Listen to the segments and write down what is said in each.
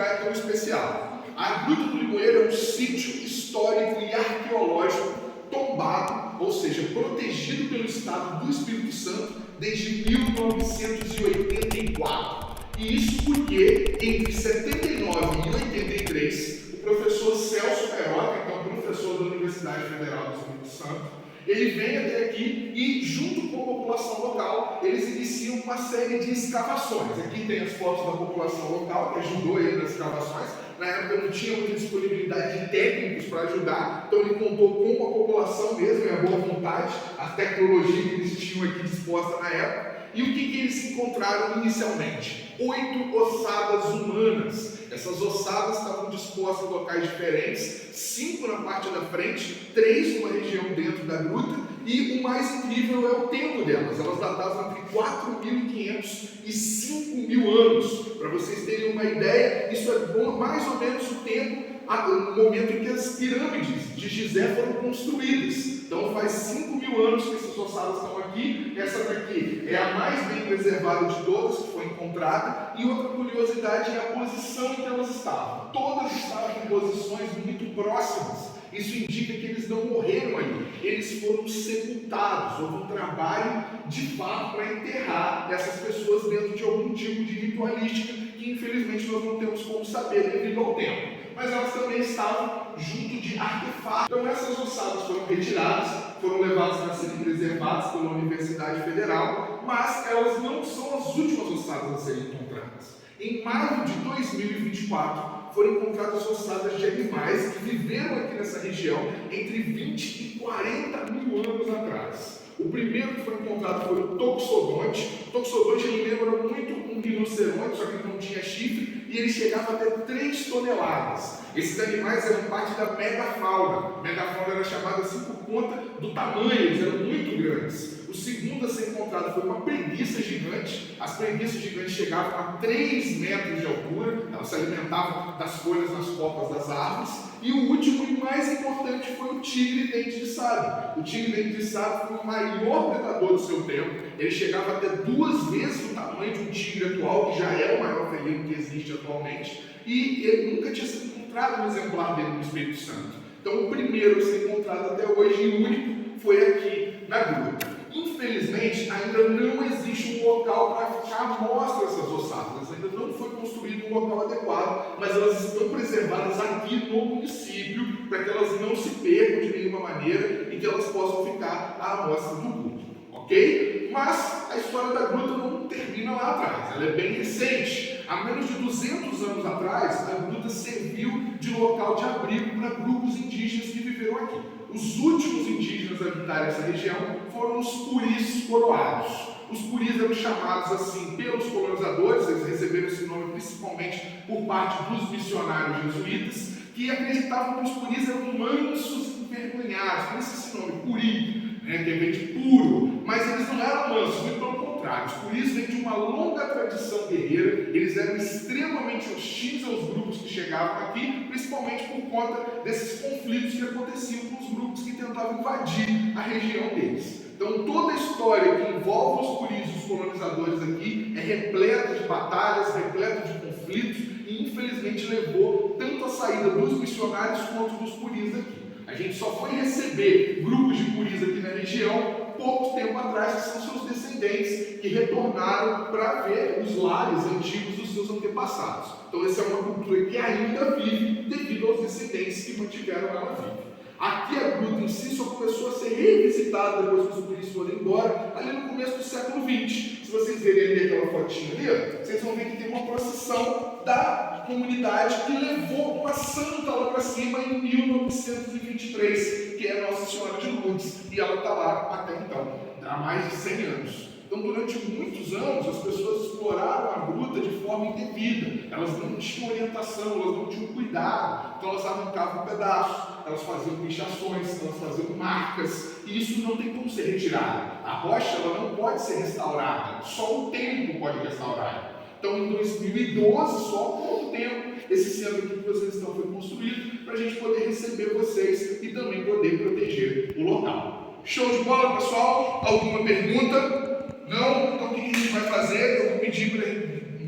lugar é tão especial? A Gruta do Limoeiro é um sítio histórico e arqueológico tombado, ou seja, protegido pelo Estado do Espírito Santo desde 1984. E isso porque, entre 79 e 83, o professor Celso Perota, que é um professor da Universidade Federal do Espírito Santo, ele vem até aqui e, junto com a população local, eles iniciam uma série de escavações. Aqui tem as fotos da população local, que ajudou ele nas escavações. Na época não tinha muita disponibilidade de técnicos para ajudar, então ele contou com a população mesmo, e a boa vontade, a tecnologia que eles tinham aqui disposta na época. E o que eles encontraram inicialmente? 8 ossadas humanas. Essas ossadas estavam dispostas em locais diferentes, 5 na parte da frente, 3 numa região dentro da gruta, e o mais incrível é o tempo delas. Elas datavam entre 4.500 e 5.000 anos. Para vocês terem uma ideia, isso é mais ou menos o tempo, no momento em que as pirâmides de Gizé foram construídas. Então faz 5.000 anos que essas ossadas estão aqui. Essa daqui é a mais bem preservada de todas que foi encontrada. E outra curiosidade é a posição em que elas estavam. Todas estavam em posições muito próximas. Isso indica que eles não morreram ali, eles foram sepultados. Houve um trabalho de fato para enterrar essas pessoas dentro de algum tipo de ritualística que infelizmente nós não temos como saber devido ao tempo. Mas elas também estavam junto de artefatos. Então essas ossadas foram retiradas, foram levadas para serem preservadas pela Universidade Federal, mas elas não são as últimas ossadas a serem encontradas. Em maio de 2024, foram encontradas ossadas de animais que viveram aqui nessa região entre 20 e 40 mil anos atrás. O primeiro que foi encontrado foi o Toxodonte. O Toxodonte ele lembra muito um rinoceronte, só que ele não tinha chifre, e ele chegava até 3 toneladas. Esses animais eram parte da megafauna. A megafauna era chamada assim por conta do tamanho, eles eram muito grandes. O segundo a ser encontrado foi uma preguiça gigante. As preguiças gigantes chegavam a 3 metros de altura, elas se alimentavam das folhas nas copas das árvores. E o último e mais importante foi o tigre dente de sabre. O tigre dente de sabre foi o maior predador do seu tempo. Ele chegava até 2 vezes o tamanho de um tigre atual, que já é o maior felino que existe atualmente. E ele nunca tinha sido encontrado um exemplar dele no Espírito Santo. Então o primeiro a ser encontrado até hoje e o único foi aqui na gruta. Infelizmente, ainda não existe um local para ficar à mostra essas ossadas. Ainda não foi construído um local adequado, mas elas estão preservadas aqui no município para que elas não se percam de nenhuma maneira e que elas possam ficar à amostra do público, ok? Mas a história da gruta não termina lá atrás, ela é bem recente. Há menos de 200 anos atrás, a gruta serviu de local de abrigo para grupos indígenas que viveram aqui. Os últimos indígenas a habitar essa região foram os puris coroados. Os puris eram chamados assim pelos colonizadores, eles receberam esse nome principalmente por parte dos missionários jesuítas, que acreditavam que os puris eram mansos e envergonhados, por isso esse nome, puri, que vem de puro, mas eles não eram mansos, muito pelo contrário. Os puris vêm de uma longa tradição guerreira, eles eram extremamente hostis aos grupos que chegavam aqui, principalmente por conta desses conflitos que aconteciam com os grupos que tentavam invadir a região deles. Então toda a história que envolve os puris e os colonizadores aqui é repleta de batalhas, repleta de conflitos e infelizmente levou tanto a saída dos missionários quanto dos puris aqui. A gente só foi receber grupos de puris aqui na região pouco tempo atrás, que são seus descendentes, que retornaram para ver os lares antigos dos seus antepassados. Então essa é uma cultura que ainda vive devido aos descendentes que mantiveram ela viva. Aqui a gruta em si só começou a ser revisitada depois que os puris foram embora, ali no começo do século XX. Se vocês verem ali aquela fotinha ali, vocês vão ver que tem uma procissão da comunidade que levou uma santa lá para cima em 1923, que é a Nossa Senhora de Lourdes, e ela está lá até então, há mais de 100 anos. Então, durante muitos anos, as pessoas exploraram a gruta de forma indevida. Elas não tinham orientação, elas não tinham cuidado. Então, elas arrancavam pedaços, elas faziam pichações, elas faziam marcas. E isso não tem como ser retirado. A rocha ela não pode ser restaurada, só o tempo pode restaurar. Então, em 2012, só há pouco tempo, esse centro aqui que vocês estão foi construído para a gente poder receber vocês e também poder proteger o local. Show de bola, pessoal? Alguma pergunta? Não? Então o que a gente vai fazer? Eu vou pedir para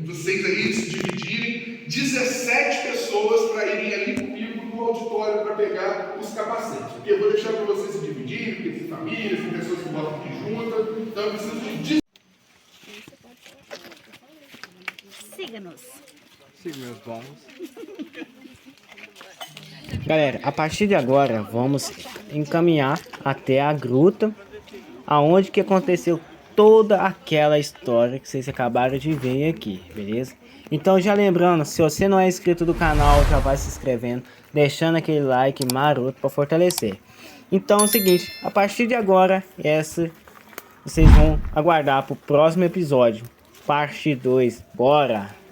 vocês aí se dividirem. 17 os capacetes. Porque eu vou deixar para vocês se dividirem, porque tem famílias, tem pessoas que gostam de junta, então eu preciso de... Siga-nos. Siga meus bons. Galera, a partir de agora vamos encaminhar até a gruta, aonde que aconteceu toda aquela história que vocês acabaram de ver aqui, beleza? Então já lembrando, se você não é inscrito do canal, já vai se inscrevendo, deixando aquele like maroto para fortalecer. Então é o seguinte, a partir de agora, vocês vão aguardar para o próximo episódio, parte 2, bora!